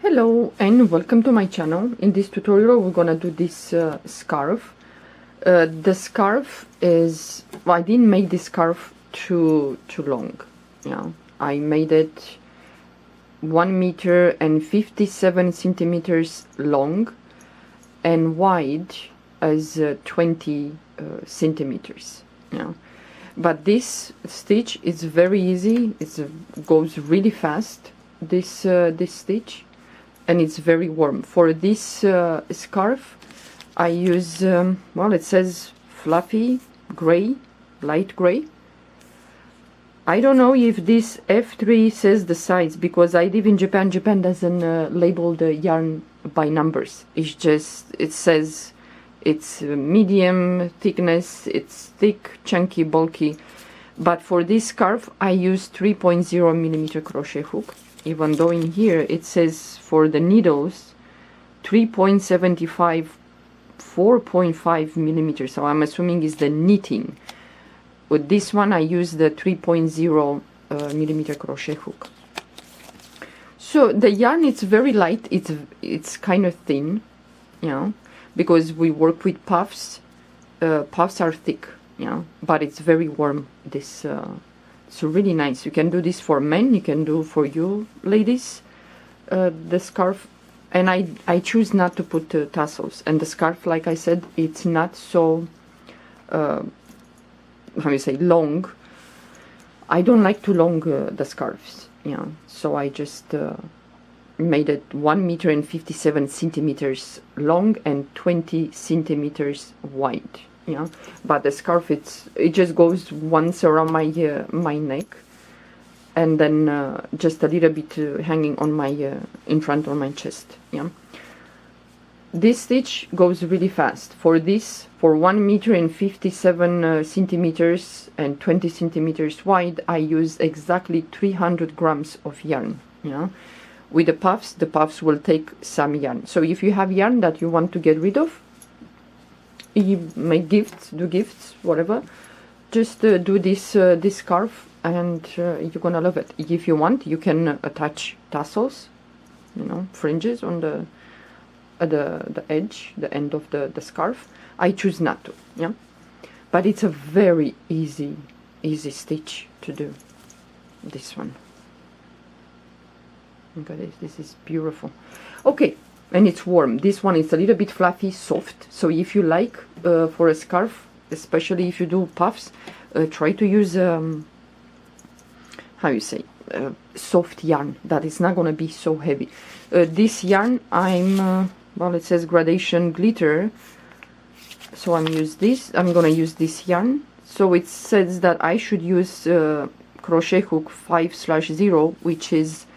Hello and welcome to my channel. In this tutorial we're gonna do this scarf. The scarf is, well, I didn't make this scarf too long. Yeah, I made it 1 meter and 57 centimeters long and wide as 20 centimeters. Yeah, but this stitch is very easy. It goes really fast. This stitch. And it's very warm. For this scarf I use, well, it says fluffy gray, light gray. I don't know if this F3 says the size, because I live in Japan. Japan doesn't label the yarn by numbers. It's just, it says it's medium thickness, it's thick, chunky, bulky. But for this scarf I use 3.0 millimeter crochet hook, even though in here it says for the needles 3.75, 4.5 millimeters, so I'm assuming is the knitting. With this one I use the 3.0 millimeter crochet hook. So the yarn, it's very light, it's kind of thin, you know, because we work with puffs. Puffs are thick, yeah, but it's very warm. This it's really nice. You can do this for men, you can do for you ladies, the scarf. And I choose not to put tassels. And the scarf, like I said, it's not so how you say, long. I don't like too long the scarves, yeah, so I just made it 1 meter and 57 centimeters long and 20 centimeters wide. Yeah, but the scarf, it just goes once around my neck, and then just a little bit hanging on my in front on my chest. Yeah, this stitch goes really fast. For this, for 1 meter and 57 centimeters and 20 centimeters wide, I use exactly 300 grams of yarn. Yeah, with the puffs will take some yarn. So if you have yarn that you want to get rid of, you make gifts, do gifts, whatever, just do this scarf, and you're gonna love it. If you want, you can attach tassels, you know, fringes on the edge, the end of the scarf. I choose not to, yeah, but it's a very easy stitch to do. This one, look at this, this is beautiful. Okay, and it's warm. This one is a little bit fluffy, soft. So if you like, for a scarf, especially if you do puffs, try to use how you say, soft yarn that is not gonna be so heavy. This yarn, I'm well, it says gradation glitter, so I'm gonna use this yarn. So it says that I should use crochet hook 5/0, which is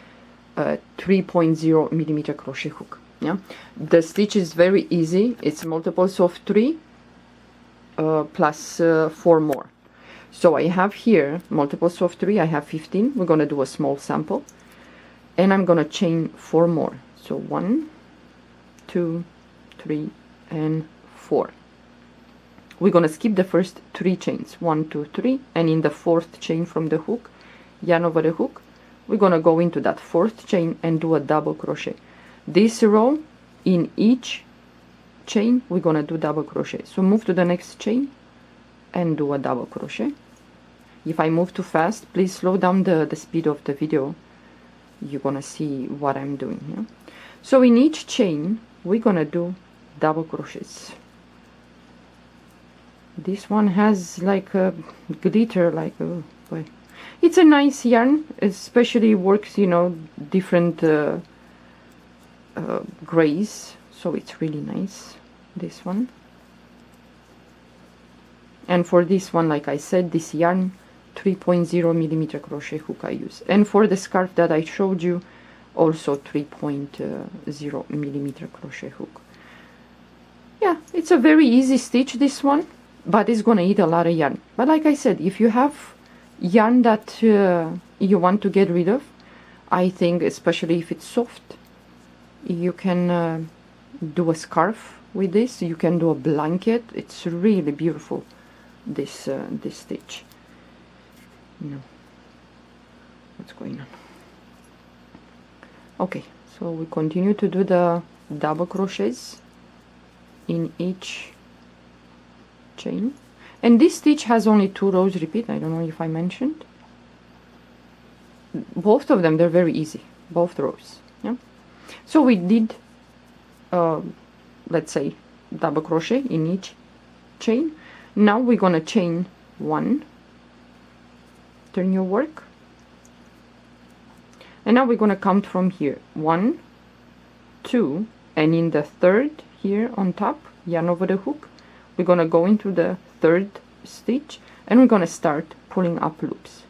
3.0 millimeter crochet hook. Yeah, the stitch is very easy. It's multiples of 3 plus 4 more. So I have here multiples of 3. I have 15. We're gonna do a small sample, and I'm gonna chain 4 more. So 1, 2, 3, and 4. We're gonna skip the first 3 chains, 1, 2, 3, and in the 4th chain from the hook, yarn over the hook, we're gonna go into that 4th chain and do a double crochet. This row, in each chain we're gonna do double crochet. So move to the next chain and do a double crochet. If I move too fast, please slow down the speed of the video. You're gonna see what I'm doing here. So in each chain we're gonna do double crochets. This one has like a glitter, like, oh boy, it's a nice yarn, especially works, you know, different grays, so it's really nice, this one. And for this one, like I said, this yarn, 3.0 millimeter crochet hook I use. And for the scarf that I showed you, also 3.0 millimeter crochet hook. Yeah, it's a very easy stitch, this one, but it's gonna eat a lot of yarn. But like I said, if you have yarn that you want to get rid of, I think, especially if it's soft, you can do a scarf with this. You can do a blanket. It's really beautiful, this stitch. No, what's going on? Okay, So we continue to do the double crochets in each chain, and this stitch has only 2 rows repeat. I don't know if I mentioned. Both of them, they're very easy, both rows. Yeah. So we did let's say double crochet in each chain. Now we're gonna chain 1, turn your work, and now we're gonna count from here 1, 2, and in the third here on top, yarn over the hook, we're gonna go into the third stitch and we're gonna start pulling up loops.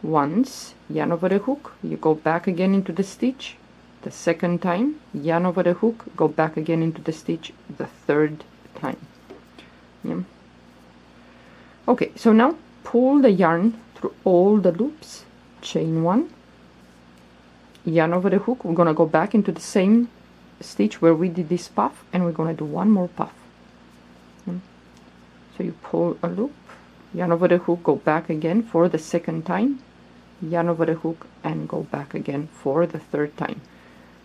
Once, yarn over the hook, you go back again into the stitch. The second time, yarn over the hook, go back again into the stitch the third time. Yeah. Okay, so now pull the yarn through all the loops, chain 1, yarn over the hook, we're gonna go back into the same stitch where we did this puff, and we're gonna do one more puff. So you pull a loop, yarn over the hook, go back again for the second time, yarn over the hook, and go back again for the third time.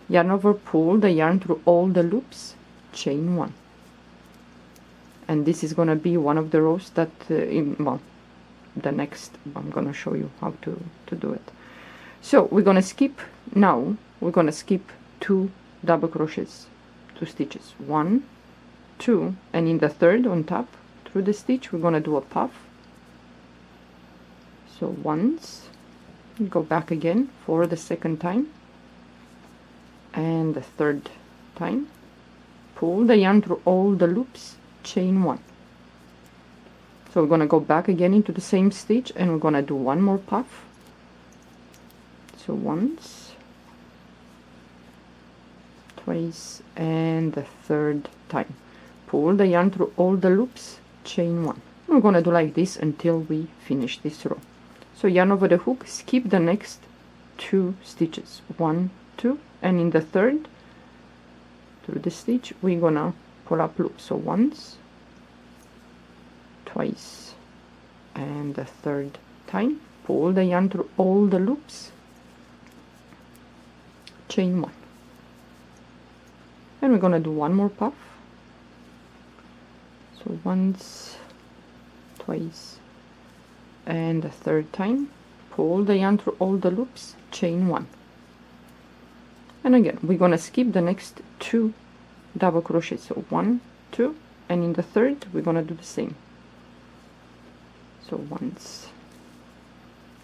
Yarn over, pull the yarn through all the loops, chain 1. And this is gonna be one of the rows that well, the next I'm gonna show you how to do it. So we're gonna skip now, we're gonna skip 2 double crochets, 2 stitches, 1, 2, and in the third on top through the stitch we're gonna do a puff. So once, go back again for the second time, and the third time, pull the yarn through all the loops, chain 1. So we're gonna go back again into the same stitch and we're gonna do one more puff. So once, twice, and the third time, pull the yarn through all the loops, chain 1. We're gonna do like this until we finish this row. So yarn over the hook, skip the next 2 stitches, 1, 2, and in the third through the stitch we're gonna pull up loops. So once, twice, and the third time, pull the yarn through all the loops, chain 1, and we're gonna do one more puff. So once, twice, and the third time, pull the yarn through all the loops, chain 1. And again we're gonna skip the next 2 double crochets, so 1, 2, and in the third we're gonna do the same. So once,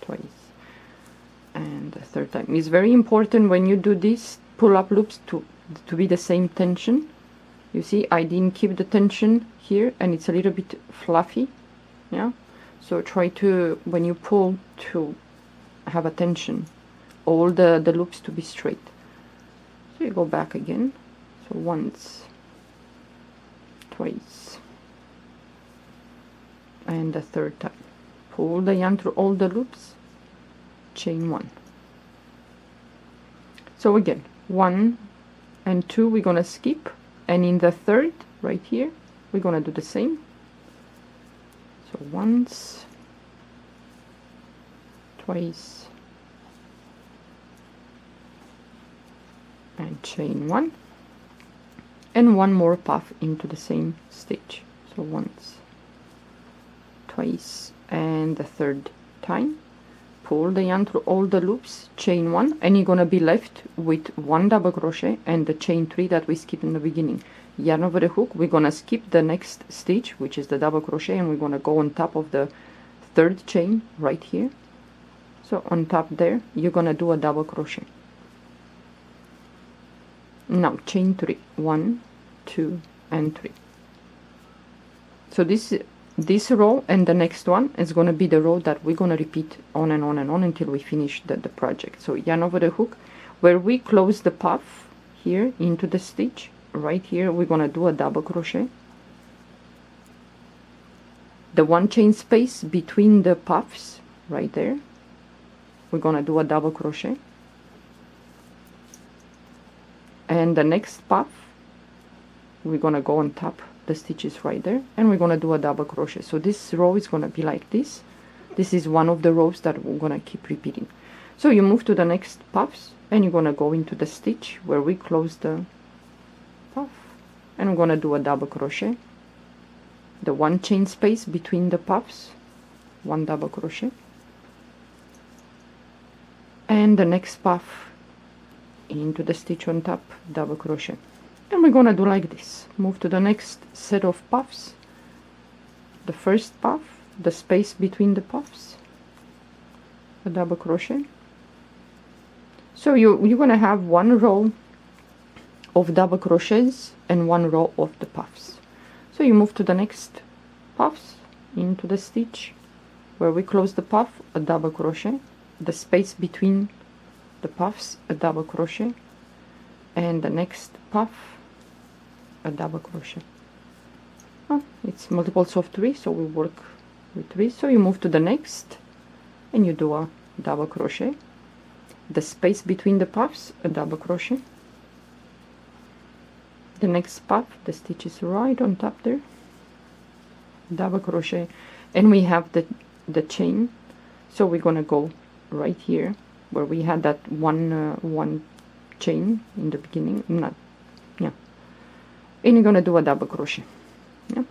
twice, and the third time. It's very important when you do this pull up loops to be the same tension. You see I didn't keep the tension here and it's a little bit fluffy. Yeah, so try to, when you pull, to have a tension, all the loops to be straight. So you go back again, so once, twice, and the third time, pull the yarn through all the loops, chain 1. So again 1 and 2 we're gonna skip, and in the third right here we're gonna do the same. So once, twice, and chain 1, and one more puff into the same stitch. So once, twice, and the third time, pull the yarn through all the loops, chain 1, and you're gonna be left with 1 double crochet and the chain 3 that we skipped in the beginning. Yarn over the hook, we're gonna skip the next stitch, which is the double crochet, and we're gonna go on top of the third chain right here. So on top there you're gonna do a double crochet. Now chain 3, 1, 2, and 3. So this row and the next one is going to be the row that we're going to repeat on and on and on until we finish the project. So yarn over the hook, where we close the puff here into the stitch right here, we're going to do a double crochet. The 1 chain space between the puffs right there, we're going to do a double crochet, and the next puff we're gonna go on top the stitches right there, and we're gonna do a double crochet. So this row is gonna be like this. This is one of the rows that we're gonna keep repeating. So you move to the next puffs, and you're gonna go into the stitch where we close the puff, and I'm gonna do a double crochet, the one chain space between the puffs, one double crochet, and the next puff into the stitch on top, double crochet. And we're gonna do like this. Move to the next set of puffs, the first puff, the space between the puffs, a double crochet. So you're gonna have one row of double crochets and one row of the puffs. So you move to the next puffs, into the stitch where we close the puff, a double crochet, the space between the puffs, a double crochet, and the next puff, a double crochet. Oh, it's multiples of 3, so we work with 3. So you move to the next and you do a double crochet, the space between the puffs, a double crochet, the next puff, the stitch is right on top there, double crochet, and we have the chain. So we're gonna go right here where we had that one chain in the beginning, and you're gonna do a double crochet. Yeah.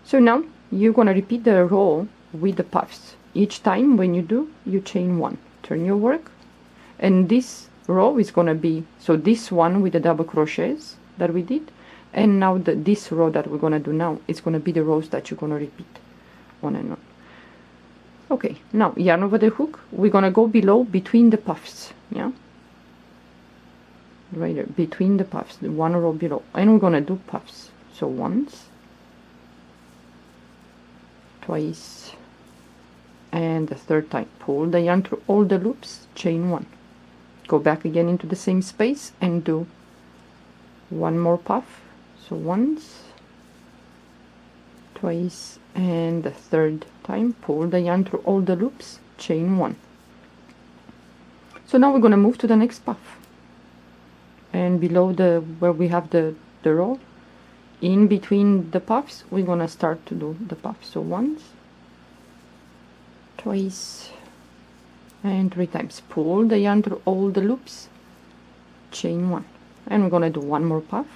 So now you're gonna repeat the row with the puffs. Each time when you do, you chain 1, turn your work, and this row is gonna be, so this one with the double crochets that we did, and now this row that we're gonna do now is gonna be the rows that you're gonna repeat on and on. Okay, now yarn over the hook, we're gonna go below between the puffs, yeah, right there between the puffs, the one row below, and we're gonna do puffs. So once, twice, and the third time. Pull the yarn through all the loops, chain 1, go back again into the same space and do one more puff. So once, twice, and the third time, pull the yarn through all the loops, chain 1. So now we're going to move to the next puff, and below the where we have the row, in between the puffs, we're going to start to do the puff. So once, twice, and 3 times. Pull the yarn through all the loops, chain 1, and we're going to do one more puff.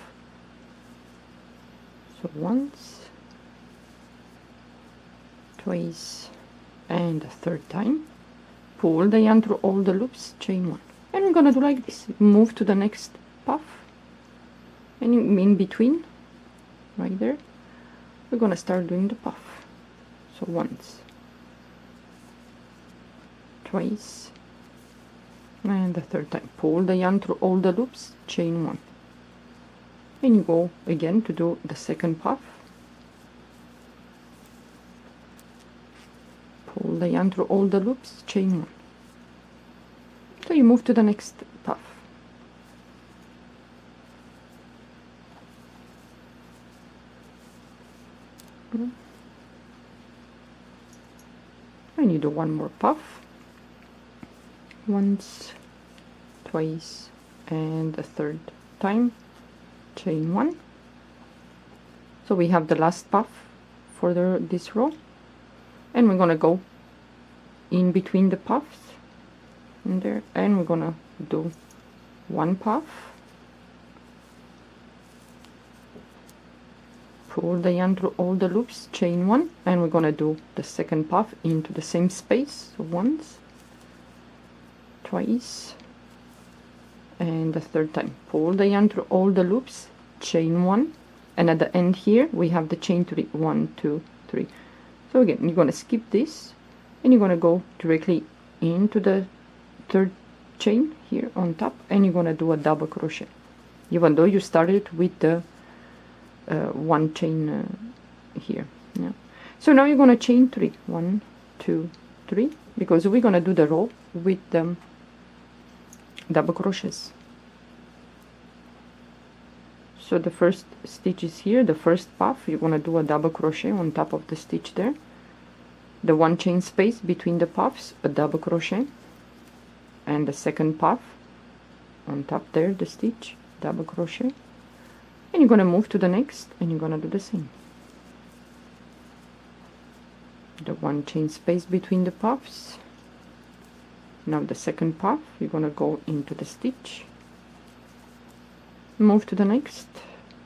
So once, twice, and the third time, pull the yarn through all the loops, chain 1, and we're gonna do like this. Move to the next puff, and in between, right there, we're gonna start doing the puff. So once, twice, and the third time, pull the yarn through all the loops, chain 1, and you go again to do the second puff. Pull the yarn through all the loops, chain 1. So you move to the next puff. And you do one more puff. Once, twice, and the third time, chain 1. So we have the last puff for this row, and we're gonna go in between the puffs in there, and we're gonna do one puff, pull the yarn through all the loops, chain 1, and we're gonna do the second puff into the same space. So once, twice, and the third time, pull the yarn through all the loops, chain 1, and at the end here we have the chain 3, 1, 2, 3. So again, you're gonna skip this, and you're gonna go directly into the third chain here on top, and you're gonna do a double crochet, even though you started with the one chain here. Yeah. So now you're gonna chain 3, 1, 2, 3, because we're gonna do the row with the double crochets. So the first stitch is here, the first puff, you're gonna do a double crochet on top of the stitch there, the one chain space between the puffs, a double crochet, and the second puff on top there, the stitch, double crochet, and you're gonna move to the next, and you're gonna do the same, the one chain space between the puffs, Now the second puff, you're gonna go into the stitch, move to the next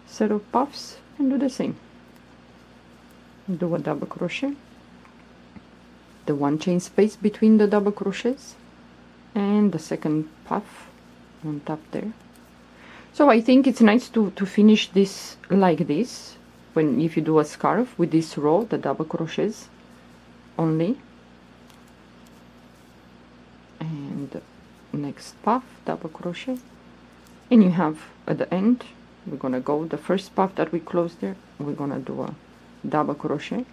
set of puffs and do the same. Do a double crochet, the one chain space between the double crochets, and the second puff on top there. So I think it's nice to finish this like this, when if you do a scarf with this row, the double crochets only, and next puff, double crochet, and you have at the end, we're gonna go the first puff that we closed there, we're gonna do a double crochet,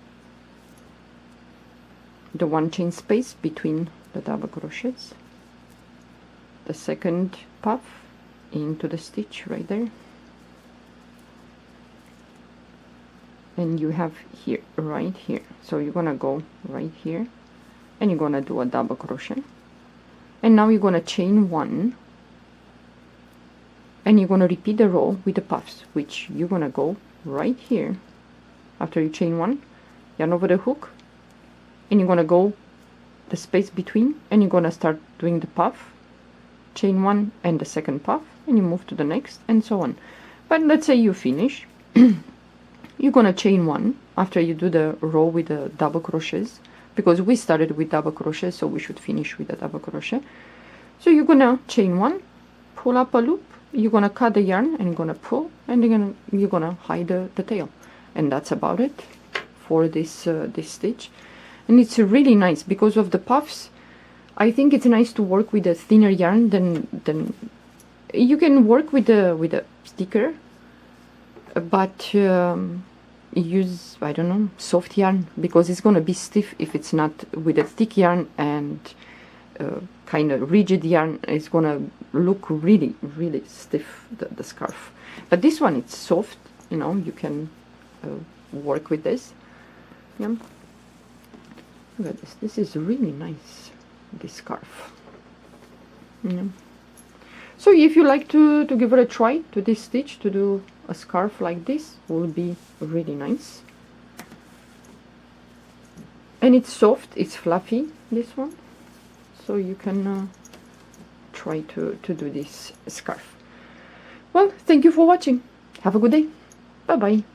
the one chain space between the double crochets, the second puff into the stitch right there, and you have here, right here, so you're gonna go right here and you're gonna do a double crochet, and now you're gonna chain one, and you're gonna repeat the row with the puffs, which you're gonna go right here after you chain one, yarn over the hook, and you're gonna go the space between, and you're gonna start doing the puff, chain one and the second puff, and you move to the next, and so on. But let's say you finish, you're gonna chain one after you do the row with the double crochets, because we started with double crochet, so we should finish with a double crochet. So you're gonna chain one, pull up a loop, you're gonna cut the yarn and you're gonna pull, and you're gonna hide the tail, and that's about it for this this stitch. And it's really nice because of the puffs. I think it's nice to work with a thinner yarn than you can work with a sticker, but use, I don't know, soft yarn, because it's gonna be stiff if it's not with a thick yarn, and kind of rigid yarn, it's gonna look really stiff, the scarf. But this one, it's soft, you know, you can work with this. Yeah, look at this is really nice, this scarf. Yeah. So if you like to give it a try to this stitch, to do a scarf like this, will be really nice. And it's soft, it's fluffy, this one, so you can try to do this scarf. Well, thank you for watching. Have a good day. Bye bye.